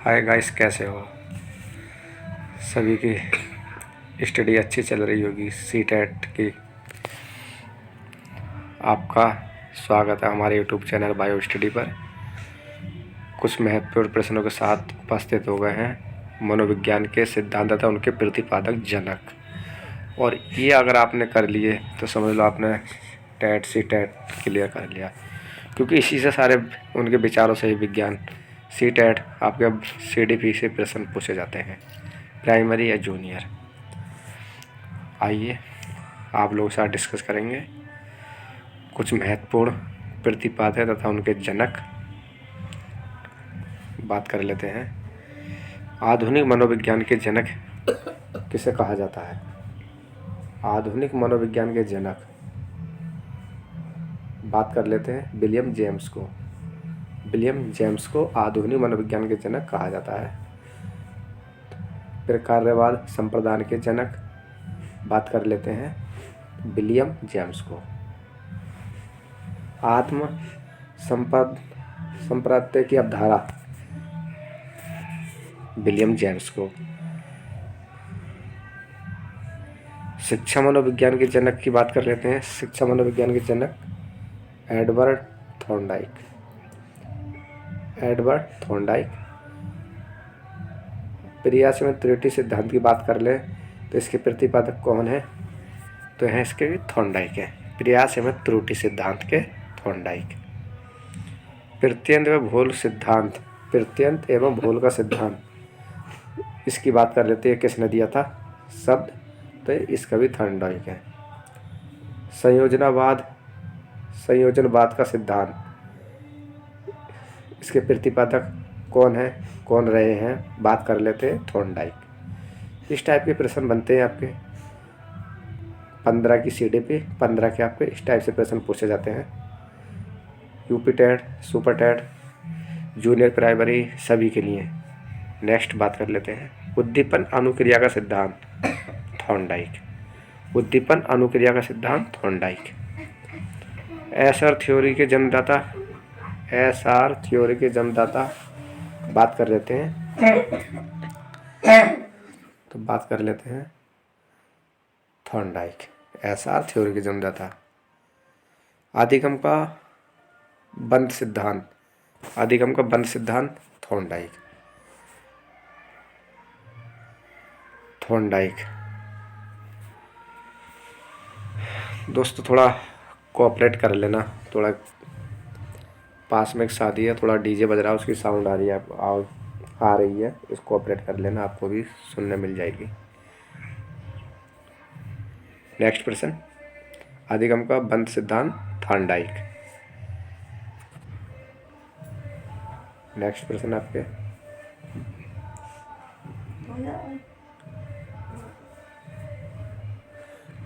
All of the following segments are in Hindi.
हाय गाइस, कैसे हो? सभी की स्टडी अच्छी चल रही होगी सीटेट की। आपका स्वागत है हमारे यूट्यूब चैनल बायो स्टडी पर। कुछ महत्वपूर्ण प्रश्नों के साथ उपस्थित हो गए हैं मनोविज्ञान के सिद्धांत तथा उनके प्रतिपादक जनक। और ये अगर आपने कर लिए तो समझ लो आपने टेट सी टेट क्लियर कर लिया, क्योंकि इसी से सारे उनके विचारों से ही विज्ञान सी टेट आपके CDP से प्रश्न पूछे जाते हैं, प्राइमरी या जूनियर। आइए आप लोगों के साथ डिस्कस करेंगे कुछ महत्वपूर्ण प्रतिपादक तथा उनके जनक। बात कर लेते हैं, आधुनिक मनोविज्ञान के जनक किसे कहा जाता है? आधुनिक मनोविज्ञान के जनक बात कर लेते हैं विलियम जेम्स को। विलियम जेम्स को आधुनिक मनोविज्ञान के जनक कहा जाता है। फिर कार्यवाद संप्रदाय के जनक बात कर लेते हैं विलियम जेम्स को। आत्म संप्रदाय की अवधारणा विलियम जेम्स को। शिक्षा मनोविज्ञान के जनक की बात कर लेते हैं। शिक्षा मनोविज्ञान के जनक एडवर्ड थॉर्नडाइक। Edward Thorndike. प्रयास में त्रुटि सिद्धांत की बात कर ले तो इसके प्रतिपादक कौन है? तो हैं इसके भी थॉर्नडाइक है। प्रयास में त्रुटि सिद्धांत के थॉर्नडाइक। प्रत्यंत एवं भूल सिद्धांत, प्रत्यंत एवं भूल का सिद्धांत, इसकी बात कर लेते हैं किसने दिया था शब्द? तो इसका भी थॉर्नडाइक है। संयोजनवाद का सिद्धांत, इसके प्रतिपादक कौन है, कौन रहे हैं? बात कर लेते हैं थॉर्नडाइक। इस टाइप के प्रश्न बनते हैं आपके 15 की CDP, 15 के आपके इस टाइप से प्रश्न पूछे जाते हैं। UP TET, super TET, junior primary सभी के लिए। नेक्स्ट बात कर लेते हैं उद्दीपन अनुक्रिया का सिद्धांत, थॉर्नडाइक। उद्दीपन अनुक्रिया का सिद्धांत थॉर्नडाइक। एसआर थ्योरी के जन्मदाता, एसआर थ्योरी के जन्मदाता बात कर लेते हैं तो बात कर लेते हैं थॉर्नडाइक, एसआर थ्योरी के जन्मदाता। आदिगम का बंध सिद्धांत, आदिगम का बंध सिद्धांत थॉर्नडाइक। थॉर्नडाइक। दोस्तों थोड़ा कोऑपरेट कर लेना, थोड़ा पास में एक शादी है, थोड़ा डीजे बज रहा है, उसकी साउंड आ रही है, आ रही है, इसको कोऑपरेट कर लेना, आपको भी सुनने मिल जाएगी। नेक्स्ट प्रश्न, आदिगम का बंध सिद्धांत थॉर्नडाइक। नेक्स्ट प्रश्न आपके,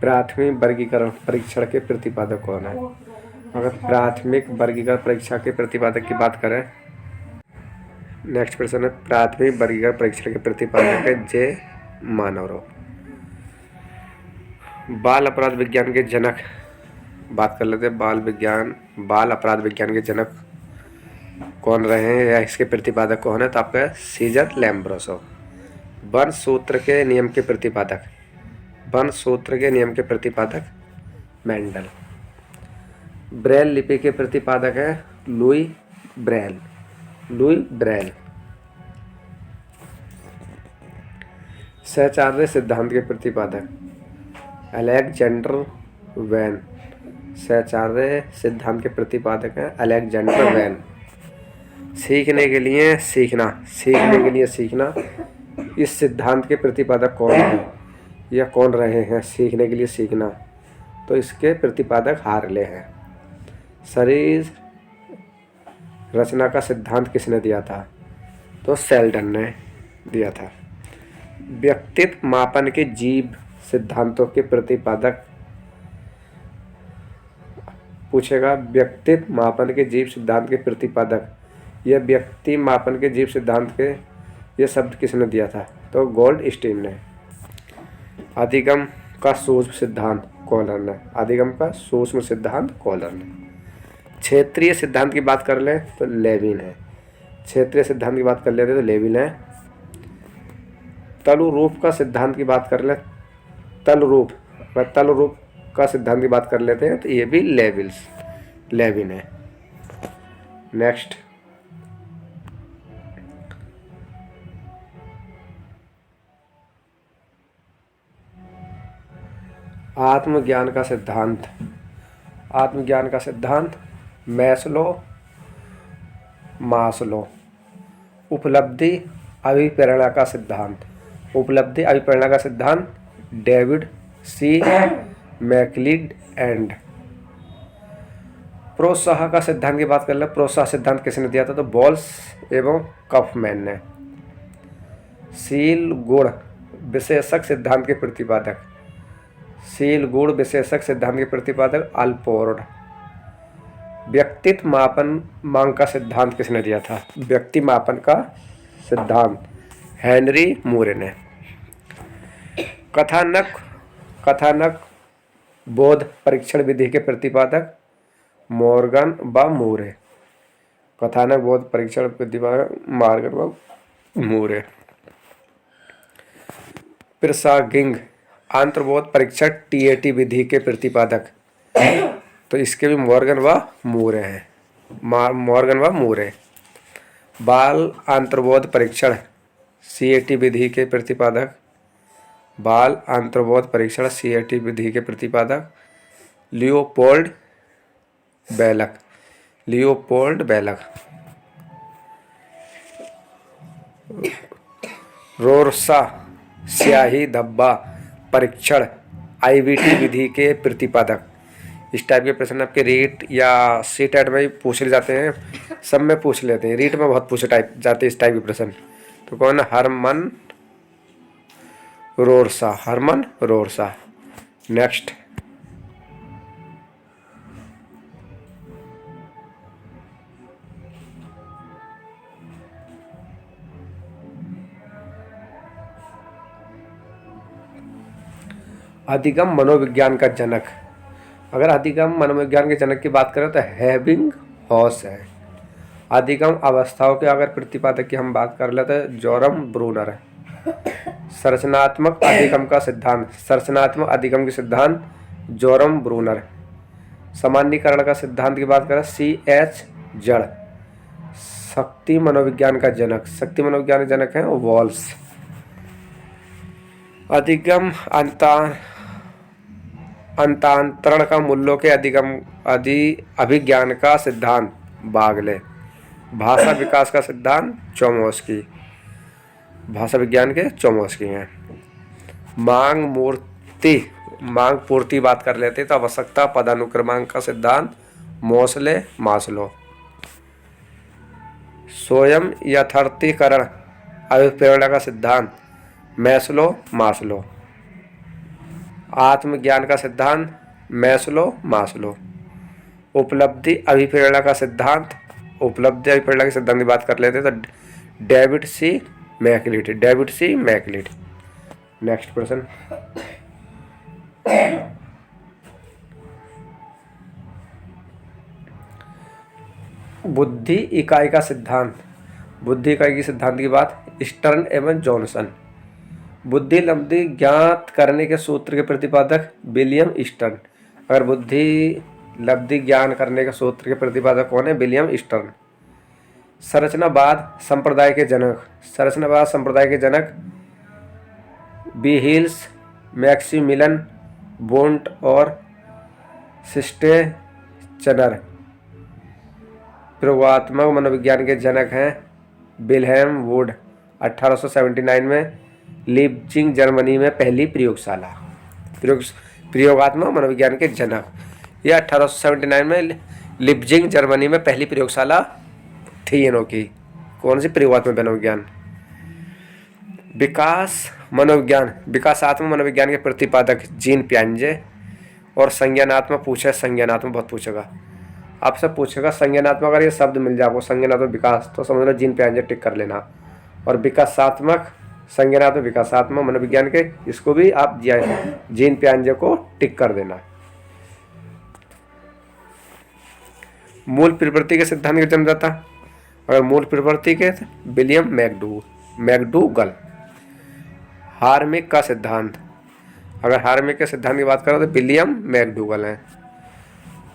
प्राथमिक वर्गीकरण परीक्षण के प्रतिपादक कौन है? अगर प्राथमिक वर्गीकरण परीक्षा के प्रतिपादक की बात करें, नेक्स्ट प्रश्न है प्राथमिक वर्गीकरण परीक्षण के प्रतिपादक है जे मानवराव। बाल अपराध विज्ञान के जनक बात कर लेते हैं। बाल अपराध विज्ञान के जनक कौन रहे हैं या इसके प्रतिपादक कौन है? तो आपका सीजर लैम्ब्रोसो। वर्ण सूत्र के नियम के प्रतिपादक, वर्ण सूत्र के नियम के प्रतिपादक मेंडल। ब्रेल लिपि के प्रतिपादक है लुई ब्रेल। Louis Braille. सहचार्य सिद्धांत के प्रतिपादक अलेक्जेंडर वैन। सहचार्य सिद्धांत के प्रतिपादक हैं अलेक्जेंडर वैन। सीखने के लिए सीखना, इस सिद्धांत के प्रतिपादक कौन है या कौन रहे हैं? सीखने के लिए सीखना, तो इसके प्रतिपादक हार्ले हैं। शरीर रचना का सिद्धांत किसने दिया था? तो शेल्डन ने दिया था। व्यक्तित्व मापन के जीव सिद्धांतों के प्रतिपादक पूछेगा, व्यक्तित्व मापन के जीव सिद्धांत के प्रतिपादक, यह व्यक्ति मापन के जीव सिद्धांत के ये शब्द किसने दिया था? तो गोल्डस्टीन ने। अधिगम का सूक्ष्म सिद्धांत कॉलर ने। अधिगम का सूक्ष्म सिद्धांत कॉलर ने। क्षेत्रीय सिद्धांत की बात कर लें तो लेविन है। क्षेत्रीय सिद्धांत की बात कर लेते तो लेविल है। तलुरूप का सिद्धांत की बात कर ले, तलरूप का सिद्धांत की बात कर लेते हैं तो ये भी लेविन है। नेक्स्ट, आत्मज्ञान का सिद्धांत मास्लो। उपलब्धि अभिप्रेरणा का सिद्धांत डेविड सी मैकलीड एंड। प्रोत्साह का सिद्धांत की बात कर ले, प्रोत्साह सिद्धांत किसने दिया था तो बॉल्स एवं कफमैन ने। शील गुण विशेषक सिद्धांत के प्रतिपादक अल्पोर्ड। व्यक्तित्व मापन मांग का सिद्धांत किसने दिया था, व्यक्ति मापन का सिद्धांत हेनरी मूरे ने। कथानक बोध परीक्षण विधि के प्रतिपादक मॉर्गन व मूरे। प्रिसागिंग अंतर्बोध परीक्षण टीएटी विधि के प्रतिपादक, तो इसके भी मॉर्गन व मूरे। बाल अंतर्बोध परीक्षण सीएटी विधि के प्रतिपादक लियोपोल्ड बेलक। रोरसा स्याही धब्बा परीक्षण आईवीटी विधि के प्रतिपादक। इस टाइप के प्रश्न आपके रीट या सीटेट में ही पूछ ले जाते हैं, सब में पूछ लेते हैं, रीट में बहुत पूछे जाते हैं इस टाइप के प्रश्न। तो कौन है, हरमन रोरसा। नेक्स्ट, अधिगम मनोविज्ञान का जनक। अगर अधिगम मनोविज्ञान के जनक की बात करें तो एबिंगहॉस है। अधिगम अवस्थाओं के अगर प्रतिपादक की हम बात कर लेते हैं जोरम ब्रूनर है। संरचनात्मक अधिगम के सिद्धांत जोरम ब्रूनर। सामान्यीकरण का सिद्धांत की बात करें C.H. जड़। शक्ति मनोविज्ञान के जनक हैं वॉल्स। अधिगम अंतांतरण का मूल्यों के अभिज्ञान का सिद्धांत बागले। भाषा विकास का सिद्धांत चोमस्की। भाषा विज्ञान के चोमस्की हैं। मांग पूर्ति बात कर लेते तो आवश्यकता पदानुक्रमांक का सिद्धांत मास्लो। स्वयं यथार्थीकरण अभिप्रेरणा का सिद्धांत मास्लो। आत्मज्ञान का सिद्धांत मास्लो। उपलब्धि अभिप्रेरणा के सिद्धांत की बात कर लेते तो डेविड सी मैकलीड। नेक्स्ट प्रश्न, बुद्धि इकाई की सिद्धांत की बात स्टर्न एवं जॉनसन। बुद्धि लब्धि ज्ञात करने के सूत्र के प्रतिपादक विलियम स्टर्न। अगर बुद्धि लब्धि ज्ञान करने के सूत्र के प्रतिपादक कौन है, विलियम स्टर्न। संरचनावाद संप्रदाय के जनक बी हिल्स, मैक्सिमिलन वुंट और सिस्टेचनर। प्रयोगात्मक मनोविज्ञान के जनक हैं विल्हेम वुड। 1879 में लीप्जिंग जर्मनी में पहली प्रयोगात्मक मनोविज्ञान के जनक। यह 1879 में लीप्जिंग जर्मनी में पहली प्रयोगशाला थी इनों की। कौन सी, प्रयोगात्मक मनोविज्ञान। विकासात्मक मनोविज्ञान के प्रतिपादक जीन पियाजे। और संज्ञानात्मक बहुत पूछेगा आपसे, संज्ञानात्मक अगर ये शब्द मिल जाए आपको, संज्ञानात्मक विकास, तो समझ लो जीन पियाजे टिक कर लेना। और विकासात्मक मनोविज्ञान के, इसको भी आप जीन पियाजे को टिक कर देना। मूल प्रवृत्ति के सिद्धांत का जन्मदाता अगर मूल प्रवृत्ति के विलियम मैकडूगल। हार्मिक का सिद्धांत, अगर हार्मिक के सिद्धांत की बात करें तो विलियम मैकडूगल है।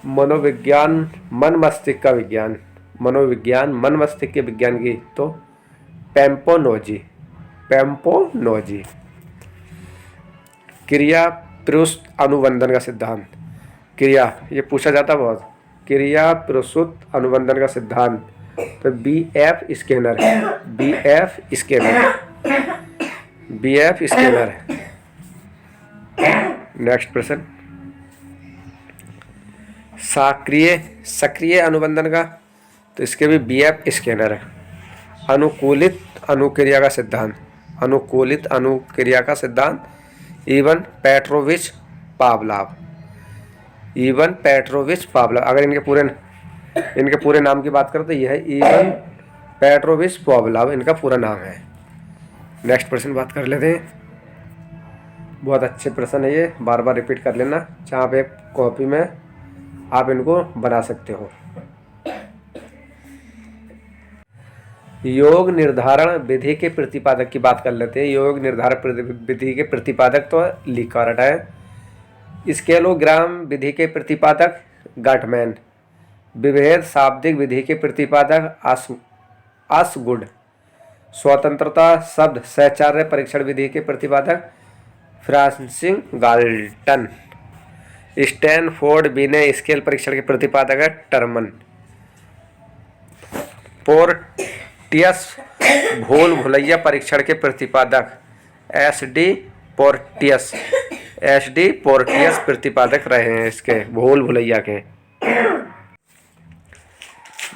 मनोविज्ञान मन मस्तिष्क का विज्ञान, मनोविज्ञान मन मस्तिष्क के विज्ञान की तो पैम्पोनोजी। क्रिया प्रस्तुत अनुबंधन का सिद्धांत, क्रिया ये पूछा जाता बहुत, क्रिया प्रस्तुत अनुबंधन का सिद्धांत तो BF स्केनर। नेक्स्ट प्रश्न, सक्रिय अनुबंधन का तो इसके भी BF स्केनर है। अनुकूलित अनुक्रिया का सिद्धांत, अनुकूलित अनुक्रिया का सिद्धांत इवन पेट्रोविच पावलाव। अगर इनके पूरे नाम की बात करें तो यह है इवन पेट्रोविच पावलाव, इनका पूरा नाम है। नेक्स्ट प्रश्न बात कर लेते हैं। बहुत अच्छे प्रश्न है ये, बार बार रिपीट कर लेना, जहाँ पे कॉपी में आप इनको बना सकते हो। योग निर्धारण विधि के प्रतिपादक की बात कर लेते हैं। योग निर्धारण विधि के प्रतिपादक तो लिकार्ट है। स्केलोग्राम विधि के प्रतिपादक गाटमैन। विभेद शाब्दिक विधि के प्रतिपादक आसगुड। स्वतंत्रता शब्द सहचार्य परीक्षण विधि के प्रतिपादक फ्रांसिस गाल्टन। स्टैनफोर्ड बिने स्केल परीक्षण के प्रतिपादक है टर्मन। पोर्टियस भूल भुलैया परीक्षण के प्रतिपादक SD पोर्टियस प्रतिपादक रहे हैं इसके भूल भुलैया के।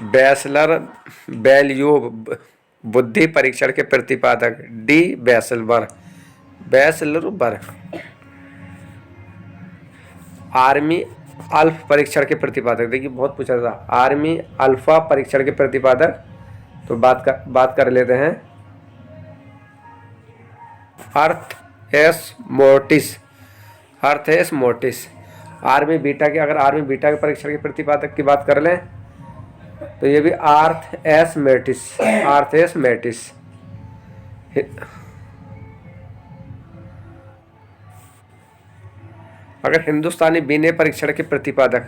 बेयरबर्ग बुद्धि परीक्षण के प्रतिपादक D बेयरबर्ग। आर्मी अल्फा परीक्षण के प्रतिपादक, देखिए बहुत पूछा था, आर्मी अल्फा परीक्षण के प्रतिपादक तो बात कर लेते हैं अर्थ एस मोर्टिस। आर्मी बीटा के, अगर आर्मी बीटा के परीक्षण के प्रतिपादक की बात कर लें तो ये भी आर्थ एस मेटिस। अगर हिंदुस्तानी बिने परीक्षण के प्रतिपादक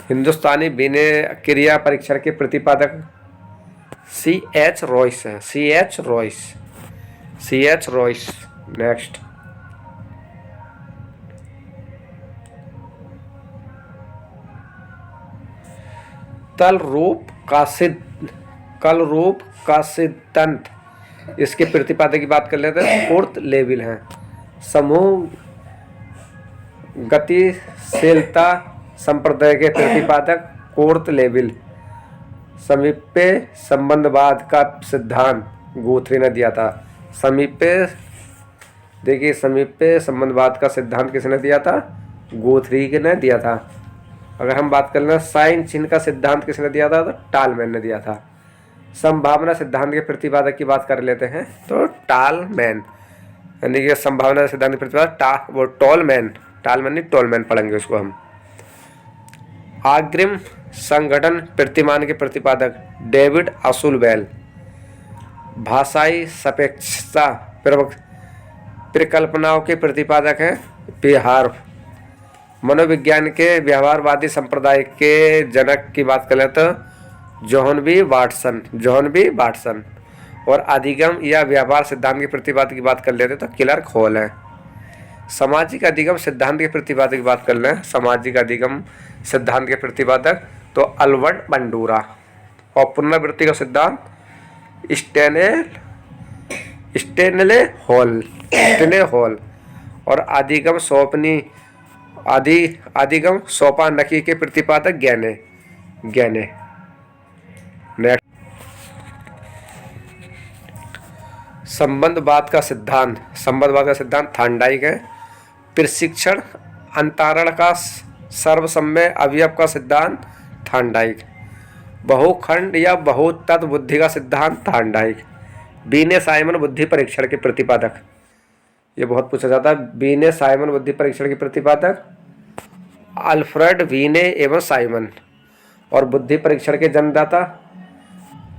हिंदुस्तानी बिने क्रिया परीक्षण के प्रतिपादक CH रॉयस है। CH Royce. नेक्स्ट, कल रूप का सिद्धांत, इसके प्रतिपादक की बात कर लेते हैं फोर्थ लेवल है। समूह गतिशीलता संप्रदाय के प्रतिपादक फोर्थ लेवल। समीप्य संबंधवाद का सिद्धांत गुथरी ने दिया था। समीप्य संबंधवाद का सिद्धांत किसने दिया था? गुथरी ने दिया था। अगर हम बात कर लें साइन चिन्ह का सिद्धांत किसने दिया था? तो टालमैन ने दिया था। संभावना सिद्धांत के प्रतिपादक की बात कर लेते हैं तो टालमैन, यानी कि संभावना सिद्धांत के प्रतिपादक वो टॉलमैन पढ़ेंगे उसको हम। अग्रिम संगठन प्रतिमान के प्रतिपादक डेविड असुलवेल। भाषाई सापेक्षता परिकल्पनाओं के प्रतिपादक हैं बिहार। मनोविज्ञान के व्यवहारवादी संप्रदाय के जनक की बात करें तो जॉन बी वाटसन। और अधिगम या व्यवहार सिद्धांत के प्रतिपादक की बात कर लेते तो क्लार्क हॉल है। सामाजिक अधिगम सिद्धांत के प्रतिपादक की बात कर लें, सामाजिक अधिगम सिद्धांत के प्रतिपादक तो अल्बर्ट बंडूरा। और पुनरावृत्ति का सिद्धांत स्टेनले हॉल। और अधिगम सोपानकी के प्रतिपादक ज्ञाने। नेक्स्ट, संबंधवाद का सिद्धांत थांडाइक है। प्रशिक्षण अंतरण का सर्वसम्य अवयव का सिद्धांत थांडाइक। बहुखंड या बहुतत्व बुद्धि का सिद्धांत थांडाइक। बीने साइमन बुद्धि परीक्षण के प्रतिपादक ये बहुत पूछा जाता है। वीने साइमन बुद्धि परीक्षण के प्रतिपादक अल्फ्रेड वीने एवं साइमन। और बुद्धि परीक्षण के जन्मदाता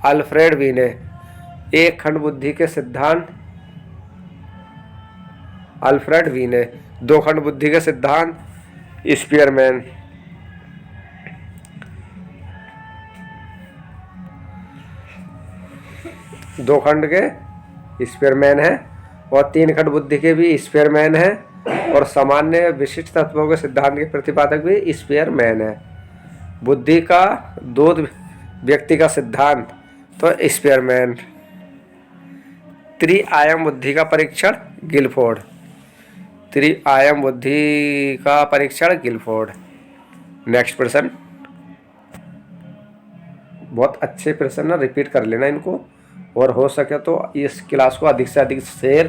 अल्फ्रेड वीने। एक खंड बुद्धि के सिद्धांत अल्फ्रेड वीने। दो खंड बुद्धि के सिद्धांत स्पीयरमैन। दो खंड के स्पीयरमैन है और तीन खंड बुद्धि के भी स्पीयरमैन है और सामान्य विशिष्ट तत्वों के सिद्धांत के प्रतिपादक भी स्पीयरमैन है। बुद्धि का दो व्यक्ति का सिद्धांत तो स्पीयरमैन। त्रिआयाम बुद्धि का परीक्षण गिलफोर्ड। त्रिआयाम बुद्धि का परीक्षण गिलफोर्ड। नेक्स्ट प्रश्न, बहुत अच्छे प्रश्न है, रिपीट कर लेना इनको और हो सके तो इस क्लास को अधिक से अधिक शेयर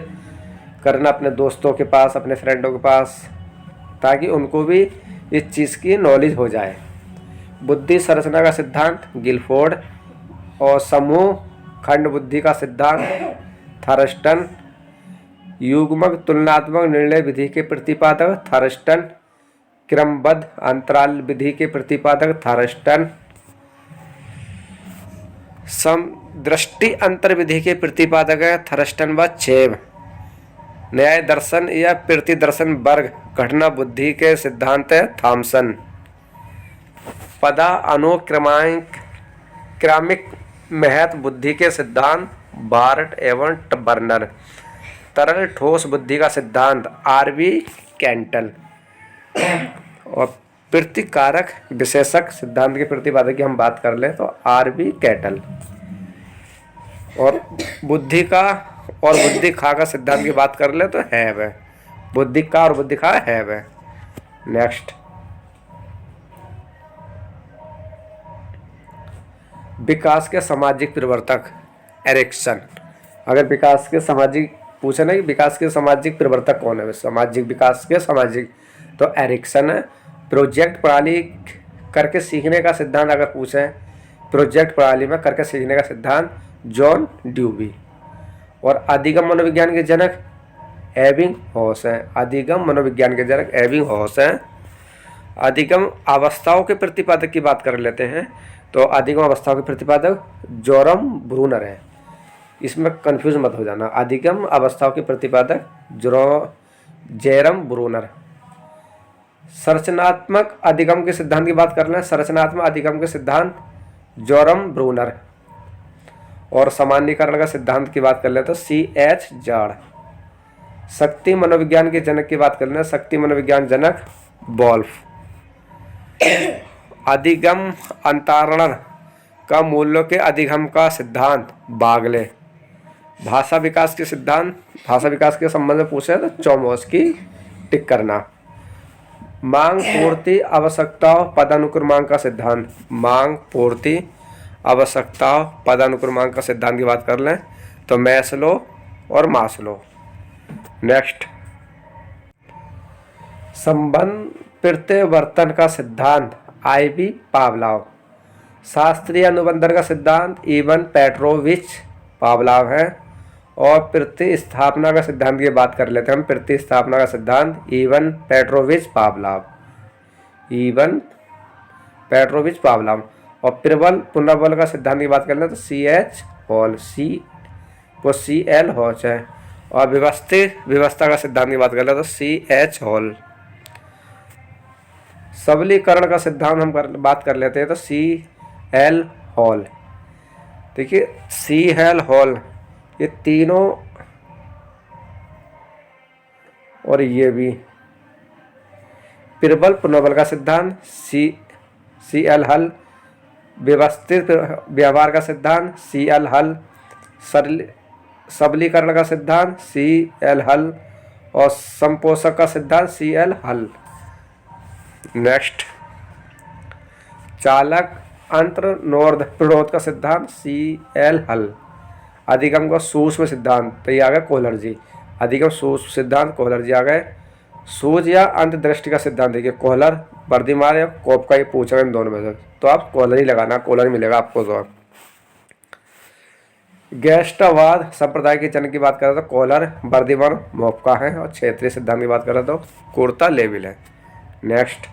करना अपने दोस्तों के पास, अपने फ्रेंडों के पास, ताकि उनको भी इस चीज़ की नॉलेज हो जाए। बुद्धि संरचना का सिद्धांत गिलफोर्ड और समूह खंड बुद्धि का सिद्धांत थर्स्टन। युग्मक तुलनात्मक निर्णय विधि के प्रतिपादक थर्स्टन। क्रमबद्ध अंतराल विधि के प्रतिपादक थर्स्टन। समदृष्टि अंतर विधि के प्रतिपादक है थर्स्टन व चेब। न्याय दर्शन या प्रतिदर्शन वर्ग घटना बुद्धि के सिद्धांत है थॉमसन। पदा अनुक्रमांक क्रमिक महत्व बुद्धि के सिद्धांत बार्ट एवं बर्नर। तरल ठोस बुद्धि का सिद्धांत आरवी कैंटल। और प्रतिकारक विशेषक सिद्धांत के प्रतिपादक की हम बात कर लें तो आरवी कैटल। और बुद्धि का और बुद्धि खा का सिद्धांत की बात कर ले तो है वह बुद्धि का और बुद्धि खा है वह। नेक्स्ट, विकास के सामाजिक परिवर्तक एरिक्सन। अगर विकास के सामाजिक पूछे ना कि विकास के सामाजिक परिवर्तक कौन है, सामाजिक विकास के सामाजिक, तो एरिक्सन है। प्रोजेक्ट प्रणाली करके सीखने का सिद्धांत अगर पूछे, प्रोजेक्ट प्रणाली में करके सीखने का सिद्धांत जॉन ड्यूबी। और अधिगम मनोविज्ञान के जनक एबिंगहॉस हैं। अधिगम मनोविज्ञान के जनक एबिंगहॉस हैं। अधिगम अवस्थाओं के प्रतिपादक की बात कर लेते हैं तो अधिगम अवस्थाओं के प्रतिपादक जोरम ब्रूनर है। इसमें कंफ्यूज मत हो जाना। अधिगम अवस्थाओं के प्रतिपादक जेरम ब्रूनर। संरचनात्मक अधिगम के सिद्धांत की बात कर लें, संरचनात्मक अधिगम के सिद्धांत जोरम ब्रूनर। और सामान्यीकरण का सिद्धांत की बात कर ले तो C.H. जाड़। शक्ति मनोविज्ञान के जनक की बात कर लें, शक्ति मनोविज्ञान जनक वोल्फ। अधिगम अंतरण का मूल्यों के अधिगम का सिद्धांत बागले। भाषा विकास के सिद्धांत, भाषा विकास के संबंध में पूछे तो चोमस्की टिक करना। मांग पूर्ति आवश्यकताओं पदानुक्रमांक का सिद्धांत, मांग पूर्ति आवश्यकताओं पदानुक्रमांक का सिद्धांत की बात कर लें तो मैस्लो और मास्लो। नेक्स्ट, संबंध प्रत्यावर्तन का सिद्धांत आईवी पावलोव। शास्त्रीय अनुबंधन का सिद्धांत इवन पेट्रोविच पावलोव है। और प्रतिस्थापना का सिद्धांत की बात कर लेते हैं हम। प्रतिस्थापना का सिद्धांत even Petrovich Pavlov, even Petrovich Pavlov. और प्रबल पुनर्बल का सिद्धांत की बात कर लें तो C.H. Hall, C.L. हॉच है। और व्यवस्थित व्यवस्था का सिद्धांत की बात कर लें तो C.H. हॉल। सबलीकरण का सिद्धांत हम बात कर लेते हैं तो C.L. हॉल। देखिए C.L. हॉल, ये तीनों और ये भी। प्रबल पुनर्बल का सिद्धांत C.L. हल। व्यवस्थित व्यवहार का सिद्धांत C.L. हल। सबलीकरण का सिद्धांत C.L. हल। और संपोषक का सिद्धांत C.L. हल। नेक्स्ट, चालक अंतर नोर्ध प्रतिरोध का सिद्धांत C.L. हल। अधिगम का सूक्ष्म सिद्धांत, तो ये आ गया कोहलर जी। अधिगम सूक्ष्म सिद्धांत कोहलर जी आ गए। सूझ या अंतर्दृष्टि का सिद्धांत देखिए कोहलर, वर्दीमान या कोप का, ये पूछा इन दोनों में से तो आप कोहलर ही लगाना, कोहलर मिलेगा आपको। तो ज्येष्ठवाद संप्रदाय के जनक की बात करें तो कोलर बर्दिमर मोपका है, और क्षेत्रीय सिद्धांत की बात करें तो कुर्ता लेविल है। नेक्स्ट,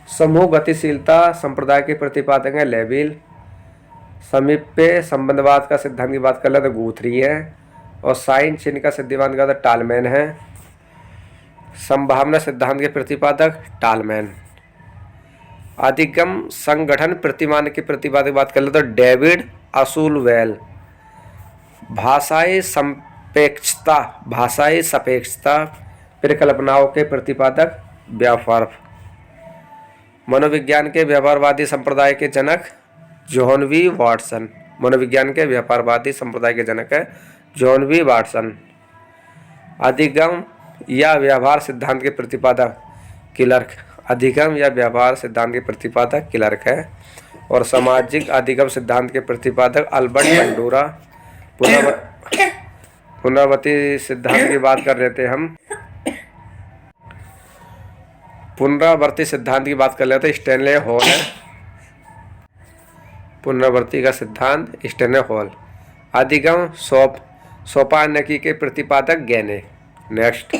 समूह गतिशीलता संप्रदाय के प्रतिपादक है लेविल। समीप्य संबंधवाद का सिद्धांत की बात कर ले तो गुथरी है, और साइन चिन्ह का सिद्धांत का तो टालमैन है। संभावना सिद्धांत के प्रतिपादक टालमैन। अधिगम संगठन प्रतिमान के प्रतिपादक की बात कर ले तो डेविड असुलवेल। भाषाई सापेक्षता परिकल्पनाओं के प्रतिपादक व्यापार। मनोविज्ञान के व्यापारवादी संप्रदाय के जनक जॉन वी वाटसन। मनोविज्ञान के व्यापारवादी संप्रदाय के जनक है जॉन वी वाटसन। अधिगम या व्यवहार सिद्धांत के प्रतिपादक क्लर्क। अधिगम या व्यवहार सिद्धांत के प्रतिपादक क्लर्क है। और सामाजिक अधिगम सिद्धांत के प्रतिपादक अल्बर्ट बंडूरा। पुनरावृत्ति सिद्धांत की बात कर लेते हैं हम। पुनरावृत्ति सिद्धांत की बात कर लेते हैं स्टैनले हॉल है। पुनरावृत्ति का सिद्धांत स्टैनले हॉल। अधिगम सोपानकी के प्रतिपादक गैने। नेक्स्ट,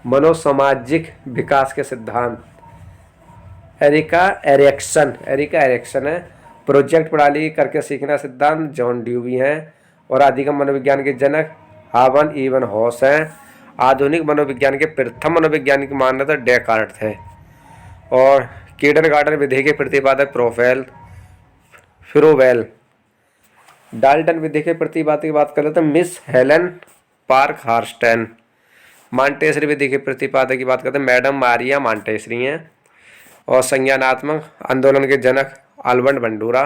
मनोसामाजिक विकास के सिद्धांत एरिका एरिक्सन है। प्रोजेक्ट प्रणाली करके सीखना सिद्धांत जॉन ड्यूवी हैं। और अधिगम मनोविज्ञान के जनक हावन इवन हॉस हैं। आधुनिक मनोविज्ञान के प्रथम मनोवैज्ञानिक मानना तो डेकार्ट थे। और किंडरगार्टन विधि के प्रतिपादक फ्रोवेल। डाल्टन विधि के प्रतिपादक की बात करें तो मिस हेलन पार्क हार्स्टेन। मॉन्टेसरी विधि के प्रतिपादक की बात करते हैं मैडम मारिया मॉन्टेसरी हैं। और संज्ञानात्मक आंदोलन के जनक अल्बर्ट बंडूरा।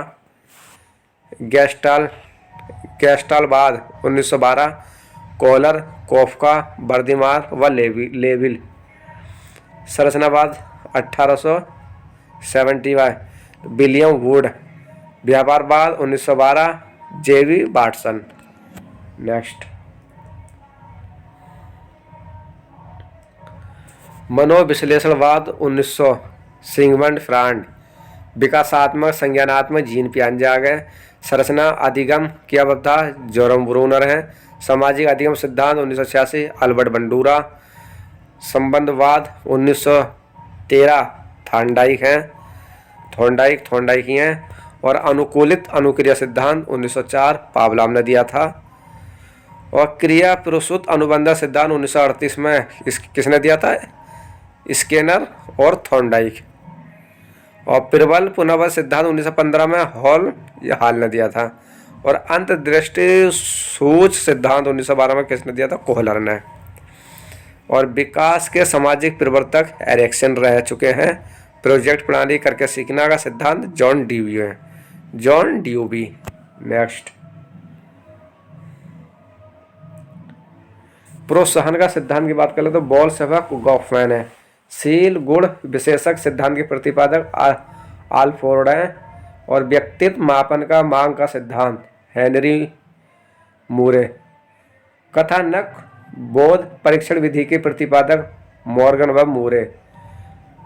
गेस्टालवाद 1912 कोलर, कोफका, बर्दिमार व लेविल। संरचनावाद 1871 विलियम वुड। व्यापारवाद 1912 जेवी वाटसन। नेक्स्ट, मनोविश्लेषणवाद 1900 सिगमंड फ्रांड। विकासात्मक संज्ञानात्मक जीन पियाजे। संरचना अधिगम किया था जोरम ब्रूनर है। सामाजिक अधिगम सिद्धांत 1986 अल्बर्ट बंडूरा। संबंधवाद 1913 थॉर्नडाइक ही हैं। और अनुकूलित अनुक्रिया सिद्धांत 1904 पावलाम ने दिया था। और क्रिया प्रसूत अनुबंध सिद्धांत 1938 में किसने दिया था? स्किनर और थॉर्नडाइक। और प्रबल पुनर्वस सिद्धांत 1915 में हॉल ने दिया था। और अंतर्दृष्टि सूच सिद्धांत 1912 में किसने दिया था? कोहलर ने। और विकास के सामाजिक प्रवर्तक एरिक्सन रह चुके हैं। प्रोजेक्ट प्रणाली करके सीखना का सिद्धांत जॉन ड्यूवी। नेक्स्ट, प्रोत्साहन का सिद्धांत की बात कर ले तो बोल्शेविक गॉफमैन है। शील गुण विशेषक सिद्धांत के प्रतिपादक आल्फोर्ड है। और व्यक्तित्व मापन का मांग का सिद्धांत हेनरी मूरे। कथानक बोध परीक्षण विधि के प्रतिपादक मॉर्गन व मूरे।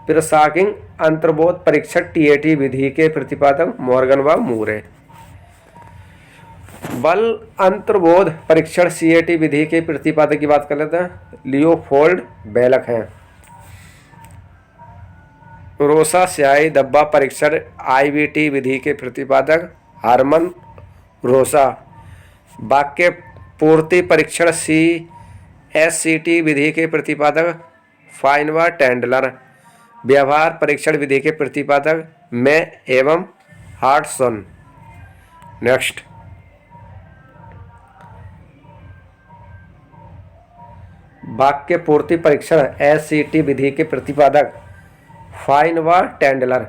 प्रसागिंग अंतर्बोध परीक्षण टीएटी विधि के प्रतिपादक मॉर्गन व मूरे। बल अंतर्बोध परीक्षण सीएटी विधि के प्रतिपादक की बात कर लेते हैं लियोपोल्ड बेलक हैं। रोसा स्याही धब्बा परीक्षण आईवीटी विधि के प्रतिपादक हार्मन रोसा। वाक्य पूर्ति परीक्षण सीएससीटी विधि के प्रतिपादक फाइनवा टेंडलर। व्यवहार परीक्षण विधि के प्रतिपादक मे एवं हार्टसन। नेक्स्ट, वाक्य पूर्ति परीक्षण एससीटी विधि के प्रतिपादक फाइन व टेंडलर।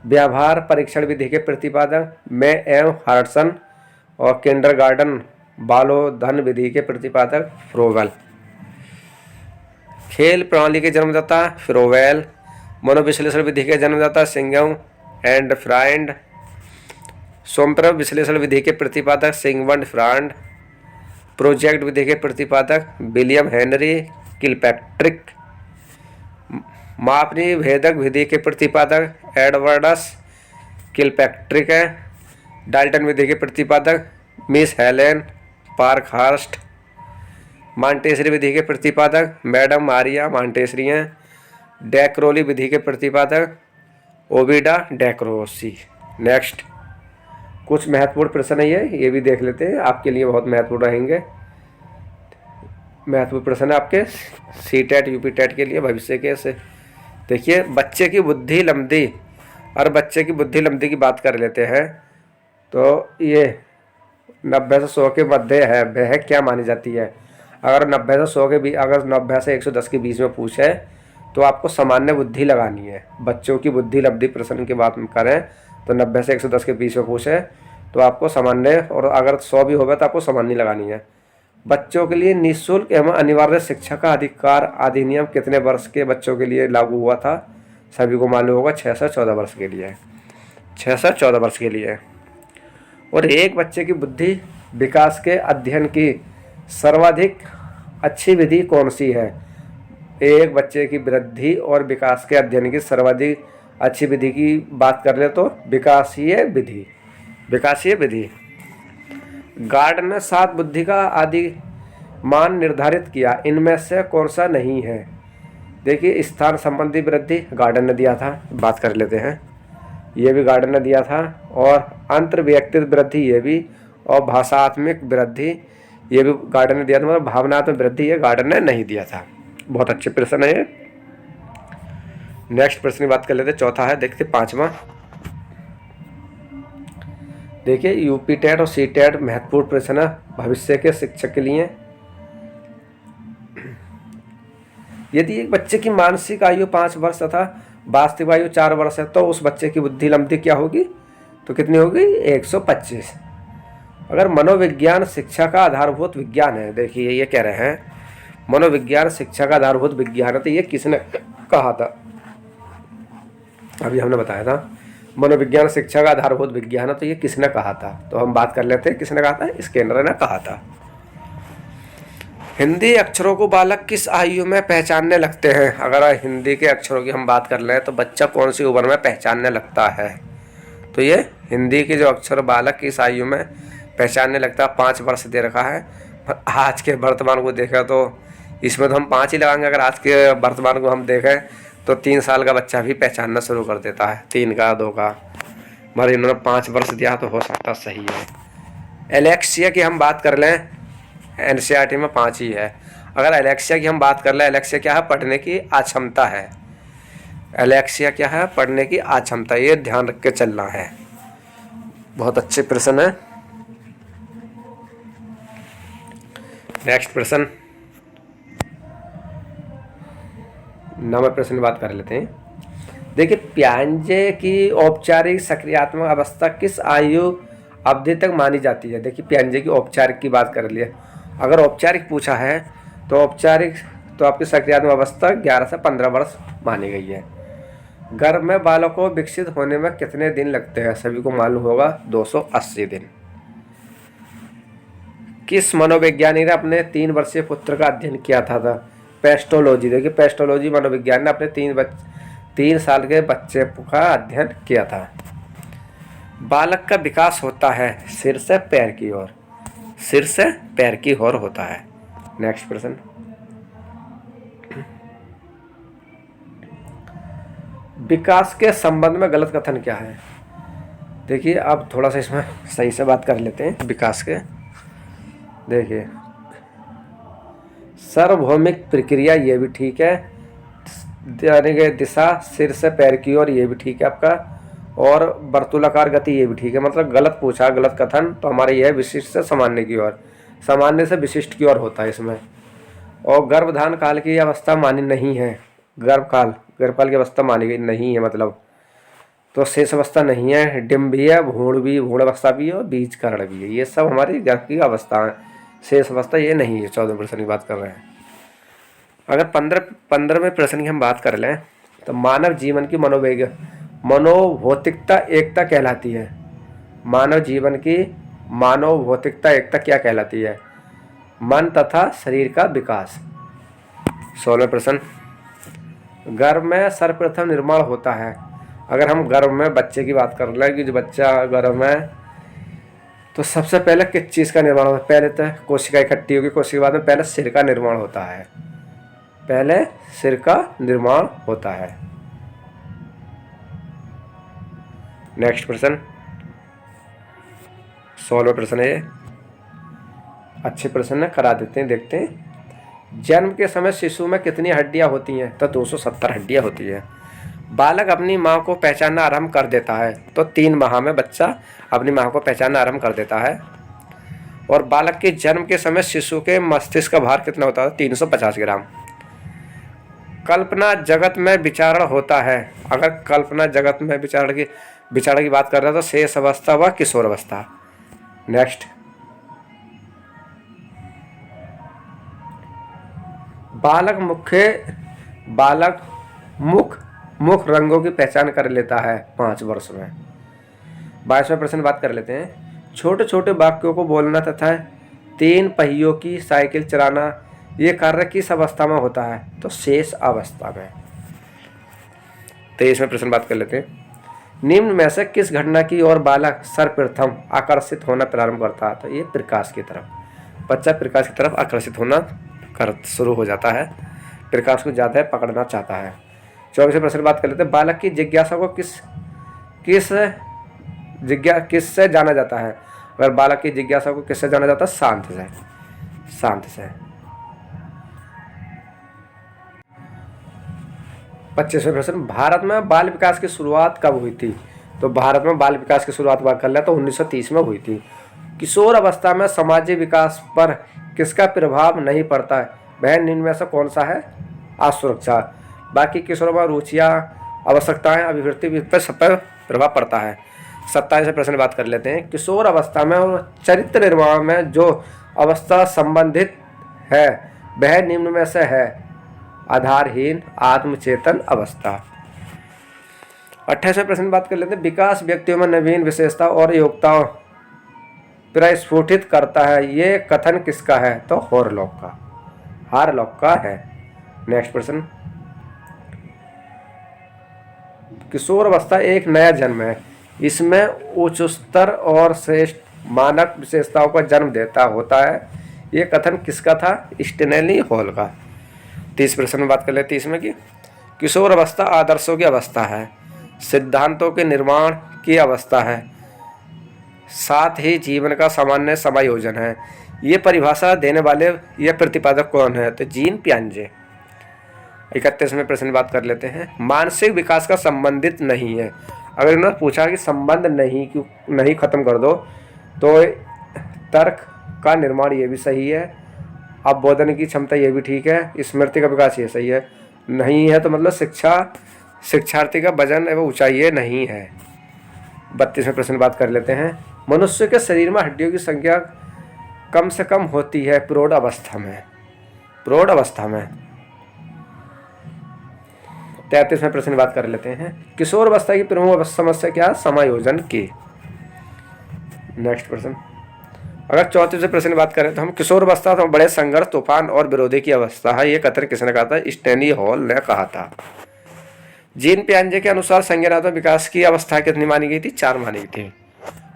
व्यवहार परीक्षण विधि के प्रतिपादक मे एम हार्टसन। और किंडरगार्टन बालोधन विधि के प्रतिपादक फ्रोवेल। खेल प्रणाली के जन्मदाता फ्रोवेल। मनोविश्लेषण विधि के जन्मदाता सिंगम एंड फ्राइंड। सोमप्रभ विश्लेषण विधि के प्रतिपादक सिगमंड फ्रांड। प्रोजेक्ट विधि के प्रतिपादक विलियम हेनरी किलपैट्रिक। मापनीय भेदक विधि के प्रतिपादक एडवर्डस किलपैट्रिक है। डाल्टन विधि के प्रतिपादक मिस हेलेन पार्कहर्स्ट। मॉन्टेसरी विधि के प्रतिपादक मैडम मारिया मॉन्टेसरी हैं। डैक्रोली विधि के प्रतिपादक ओविडा डैक्रोसी। नेक्स्ट, कुछ महत्वपूर्ण प्रश्न है ये भी देख लेते हैं, आपके लिए बहुत महत्वपूर्ण रहेंगे। महत्वपूर्ण प्रश्न है आपके सीटेट यूपीटेट के लिए भविष्य के से। देखिए, बच्चे की बुद्धि लब्धि और बच्चे की बुद्धि लब्धि की बात कर लेते हैं। तो ये 90 से 100 के मध्य है, वह क्या मानी जाती है? अगर 90 से 100 के बीच, अगर 90 से 110 के बीच में पूछे तो आपको सामान्य बुद्धि लगानी है। बच्चों की बुद्धि लब्धि प्रश्न की बात करें तो 90 से 110 के बीच में पूछे तो आपको सामान्य, और अगर 100 भी होगा तो आपको सामान्य लगानी है। बच्चों के लिए निःशुल्क एवं अनिवार्य शिक्षा का अधिकार अधिनियम कितने वर्ष के बच्चों के लिए लागू हुआ था? सभी को मालूम होगा, 6 से 14 वर्ष के लिए। 6 से 14 वर्ष के लिए। और एक बच्चे की बुद्धि विकास के अध्ययन की सर्वाधिक अच्छी विधि कौन सी है? एक बच्चे की वृद्धि और विकास के अध्ययन की सर्वाधिक अच्छी विधि की बात कर ले तो विकासीय विधि। विकासीय विधि। गार्ड ने 7 बुद्धि का आदि मान निर्धारित किया, इनमें से कौन सा नहीं है? देखिए, स्थान संबंधी वृद्धि गार्डन ने दिया था, बात कर लेते हैं, ये भी गार्डन ने दिया था। और अंतर व्यक्तित्व वृद्धि ये भी, और भाषात्मक वृद्धि ये भी गार्डन ने दिया था। मतलब भावनात्मक वृद्धि ये गार्डन ने नहीं दिया था। बहुत अच्छे प्रश्न है ये। नेक्स्ट प्रश्न की बात कर लेते हैं, चौथा है, देखते 5वां। देखिए, यूपीटेट और सीटेट महत्वपूर्ण प्रश्न है भविष्य के शिक्षक के लिए। यदि एक बच्चे की मानसिक आयु 5 वर्ष तथा वास्तविक आयु 4 वर्ष है तो उस बच्चे की बुद्धि लब्धि क्या होगी? तो कितनी होगी? 125। अगर मनोविज्ञान शिक्षा का आधारभूत विज्ञान है, देखिए ये कह रहे हैं मनोविज्ञान शिक्षा का आधारभूत विज्ञान है, तो ये किसने कहा था? अभी हमने बताया था मनोविज्ञान शिक्षा का आधारभूत विज्ञान है, तो ये किसने कहा था? तो हम बात कर लेते हैं किसने कहा था। स्किनर ने कहा था। हिंदी अक्षरों को बालक किस आयु में पहचानने लगते हैं? अगर हिंदी के अक्षरों की हम बात कर लें तो बच्चा कौन सी उम्र में पहचानने लगता है? तो ये हिंदी के जो अक्षर बालक किस आयु में पहचानने लगता है, 5 वर्ष दे रखा है। आज के वर्तमान को देखें तो इसमें तो हम 5 ही लगाएंगे। अगर आज के वर्तमान को हम देखें तो 3 साल का बच्चा भी पहचानना शुरू कर देता है, 3 का 2 का, मगर इन्होंने 5 वर्ष दिया तो हो सकता सही है। एलेक्सिया की हम बात कर लें, एनसीईआरटी में 5 ही है। अगर एलेक्सिया की हम बात कर लें, एलेक्सिया क्या है? पढ़ने की अक्षमता है। एलेक्सिया क्या है? पढ़ने की अक्षमता। ये ध्यान रख के चलना है। बहुत अच्छे प्रश्न है। नेक्स्ट प्रश्न, 9वें प्रश्न की बात कर लेते हैं। देखिए, पियाजे की औपचारिक सक्रियात्मक अवस्था किस आयु अवधि तक मानी जाती है? देखिए, पियाजे की औपचारिक की बात कर लिए। अगर औपचारिक पूछा है तो औपचारिक तो आपकी सक्रियात्मक अवस्था 11 से 15 वर्ष मानी गई है। गर्भ में बालक को विकसित होने में कितने दिन लगते हैं? सभी को मालूम होगा, 280 दिन। किस मनोवैज्ञानिक ने अपने 3 वर्षीय पुत्र का अध्ययन किया था? पेस्टोलॉजी। देखिए, पेस्टोलॉजी मनोविज्ञान ने अपने 3 साल के बच्चे का अध्ययन किया था। बालक का विकास होता है सिर से पैर की ओर, सिर से पैर की ओर होता है। नेक्स्ट प्रश्न, विकास के संबंध में गलत कथन क्या है? देखिए, अब थोड़ा सा इसमें सही से बात कर लेते हैं विकास के। देखिए, सार्वभौमिक प्रक्रिया ये भी ठीक है, यानी कि दिशा सिर से पैर की ओर ये भी ठीक है आपका, और वर्तुलाकार गति ये भी ठीक है। मतलब गलत पूछा, गलत कथन, तो हमारे यह विशिष्ट से सामान्य की ओर, सामान्य से विशिष्ट की ओर होता है इसमें। और गर्भधान काल की अवस्था मानी नहीं है, गर्भकाल की अवस्था मानी गई नहीं है, मतलब तो शेष अवस्था नहीं है। डिम्ब भी है, भ्रूण अवस्था भी है, और बीज कर्ण भी है। ये सब हमारी गर्भ की अवस्था है, शेष अवस्था ये नहीं है। 14वें प्रश्न की बात कर रहे हैं। अगर 15वें प्रश्न की हम बात कर लें तो मानव जीवन की मनोभौतिकता एकता कहलाती है। मानव जीवन की मनोभौतिकता एकता क्या कहलाती है? मन तथा शरीर का विकास। 16वें प्रश्न, गर्भ में सर्वप्रथम निर्माण होता है। अगर हम गर्भ में बच्चे की बात कर लें कि जो बच्चा गर्भ में, तो सबसे पहले किस चीज़ का निर्माण होता है? पहले तो कोशिका इकट्ठी होगी, कोशिका के बाद में पहले सिर का निर्माण होता है। पहले सिर का निर्माण होता है। नेक्स्ट प्रश्न, 16वां प्रश्न है। अच्छे प्रश्न है, करा देते हैं, देखते हैं। जन्म के समय शिशु में कितनी हड्डियां होती हैं? तो 270 हड्डियां होती है। बालक अपनी माँ को पहचानना आरंभ कर देता है। तो 3 माह में बच्चा अपनी माँ को पहचानना आरंभ कर देता है। और बालक के जन्म के समय शिशु के मस्तिष्क का भार कितना होता है? 350 ग्राम। कल्पना जगत में विचारण होता है। अगर कल्पना जगत में विचारण की बात कर रहे हैं तो शेष अवस्था व किशोर अवस्था। नेक्स्ट, बालक मुख रंगों की पहचान कर लेता है 5 वर्ष में। 22वां प्रश्न बात कर लेते हैं। छोटे छोटे वाक्यों को बोलना तथा 3 पहियों की साइकिल चलाना, ये कार्य किस अवस्था में होता है? तो शेष अवस्था में। 23वां प्रश्न बात कर लेते हैं। निम्न में से किस घटना की ओर बालक सर्वप्रथम आकर्षित होना प्रारंभ करता है? तो ये प्रकाश की तरफ। बच्चा प्रकाश की तरफ आकर्षित होना शुरू हो जाता है, प्रकाश को ज़्यादा पकड़ना चाहता है। 24वें प्रश्न बात कर लेते हैं। बालक की जिज्ञासा को किससे जाना जाता है? अगर बालक की जिज्ञासा को किससे जाना जाता है? शांत से। 25वें प्रश्न, भारत में बाल विकास की शुरुआत कब हुई थी? तो भारत में बाल विकास की शुरुआत बात कर ले तो 1930 में हुई थी। किशोर अवस्था में सामाजिक विकास पर किसका प्रभाव नहीं पड़ता है? वह निम्न में से कौन सा है? असुरक्षा। बाकी किशोरों में रुचियाँ, आवश्यकताएं, अभिवृत्ति पर सब पर प्रभाव पड़ता है। 27वें प्रश्न बात कर लेते हैं। किशोर अवस्था में और चरित्र निर्माण में जो अवस्था संबंधित है वह निम्न में से है? आधारहीन आत्मचेतन अवस्था। 28वें प्रश्न बात कर लेते हैं। विकास व्यक्तियों में नवीन विशेषता और योग्यताओं प्रस्फुटित करता है, ये कथन किसका है? तो हारलॉक का है। नेक्स्ट प्रश्न, किशोर अवस्था एक नया जन्म है, इसमें उच्च स्तर और श्रेष्ठ मानक विशेषताओं का जन्म देता होता है, ये कथन किसका था? स्टेनली हॉल का। 30 प्रश्न में बात कर लेते हैं इसमें कि किशोर अवस्था आदर्शों की अवस्था है, सिद्धांतों के निर्माण की अवस्था है, साथ ही जीवन का सामान्य समायोजन है। ये परिभाषा देने वाले ये प्रतिपादक कौन है? तो जीन पियाजे। 31वें प्रश्न बात कर लेते हैं। मानसिक विकास का संबंधित नहीं है। अगर इन्होंने पूछा कि संबंध नहीं खत्म कर दो तो तर्क का निर्माण ये भी सही है, अवबोधन की क्षमता ये भी ठीक है, स्मृति का विकास ये सही है, नहीं है तो मतलब शिक्षार्थी का वजन एवं ऊंचाई ये नहीं है। 32वें प्रश्न बात कर लेते हैं। मनुष्य के शरीर में हड्डियों की संख्या कम से कम होती है प्रौढ़ अवस्था में। 33वें प्रश्न बात कर लेते हैं। किशोर अवस्था की प्रमुख समस्या क्या है? समायोजन की। नेक्स्ट प्रश्न, अगर 34वें प्रश्न की बात करें तो हम किशोर अवस्था तो बड़े संघर्ष, तूफान और विरोधी की अवस्था है, ये कथन किसने कहा था? स्टेनली हॉल ने कहा था। जीन पियाजे के अनुसार संज्ञानात्मक विकास की अवस्था कितनी मानी गई थी? 4 मानी गई थी।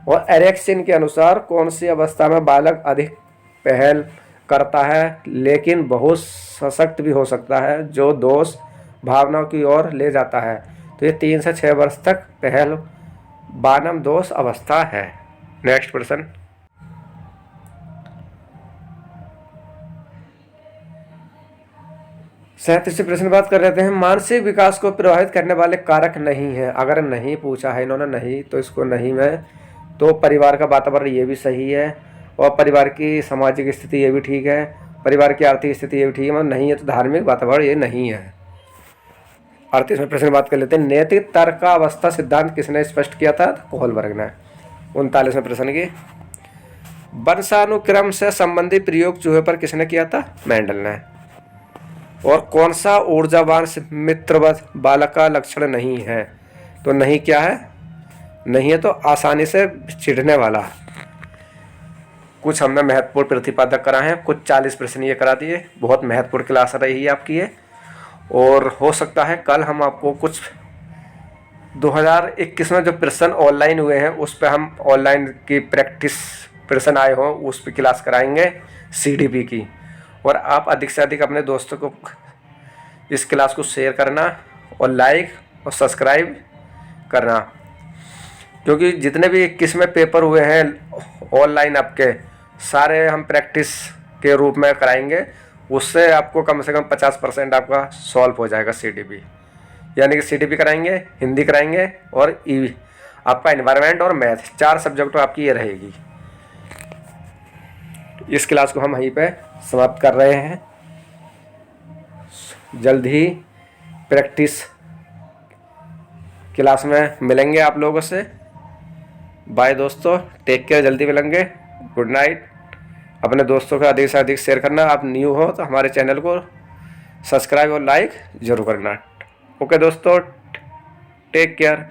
और एरिक्सन के अनुसार कौन सी अवस्था में बालक अधिक पहल करता है लेकिन बहुत सशक्त भी हो सकता है, जो दोष भावनाओं की ओर ले जाता है? तो ये 3 से 6 वर्ष तक पहल बानम दोष अवस्था है। नेक्स्ट प्रश्न, सैंतीसवें प्रश्न बात कर लेते हैं। मानसिक विकास को प्रभावित करने वाले कारक नहीं है। अगर नहीं पूछा है इन्होंने नहीं, तो इसको नहीं में तो परिवार का वातावरण ये भी सही है, और परिवार की सामाजिक स्थिति ये भी ठीक है, परिवार की आर्थिक स्थिति ये भी ठीक है, मतलब नहीं है तो धार्मिक वातावरण ये नहीं है। 38वें प्रश्न बात कर लेते हैं। नैतिक तर्क का अवस्था सिद्धांत किसने स्पष्ट किया था? कोहलबर्ग ने। 39वें प्रश्न की वंशानुक्रम से संबंधित प्रयोग चूहे पर किसने किया था? मेंडल ने। और कौन सा ऊर्जावान मित्रवत बालक का लक्षण नहीं है? तो नहीं क्या है? नहीं है तो आसानी से चिढ़ने वाला। कुछ हमने महत्वपूर्ण प्रतिपादक कराए हैं, कुछ 40 प्रश्न ये करा दिए। बहुत महत्वपूर्ण क्लास रही है आपकी ये। और हो सकता है कल हम आपको कुछ 2021 में जो प्रश्न ऑनलाइन हुए हैं उस पर हम ऑनलाइन की प्रैक्टिस प्रश्न आए हों उस पर क्लास कराएंगे CDP की। और आप अधिक से अधिक अपने दोस्तों को इस क्लास को शेयर करना और लाइक और सब्सक्राइब करना, क्योंकि जितने भी 21 में पेपर हुए हैं ऑनलाइन आपके सारे हम प्रैक्टिस के रूप में कराएंगे। उससे आपको कम से कम 50% आपका सॉल्व हो जाएगा CDP। यानी कि CDP कराएंगे, हिंदी कराएंगे और आपका एनवायरनमेंट और मैथ 4 सब्जेक्ट आपकी ये रहेगी। इस क्लास को हम वहीं पे समाप्त कर रहे हैं। जल्द ही प्रैक्टिस क्लास में मिलेंगे आप लोगों से। बाय दोस्तों, टेक केयर, जल्दी मिलेंगे, गुड नाइट। अपने दोस्तों को अधिक से अधिक शेयर करना। आप न्यू हो तो हमारे चैनल को सब्सक्राइब और लाइक ज़रूर करना। ओके दोस्तों, टेक केयर।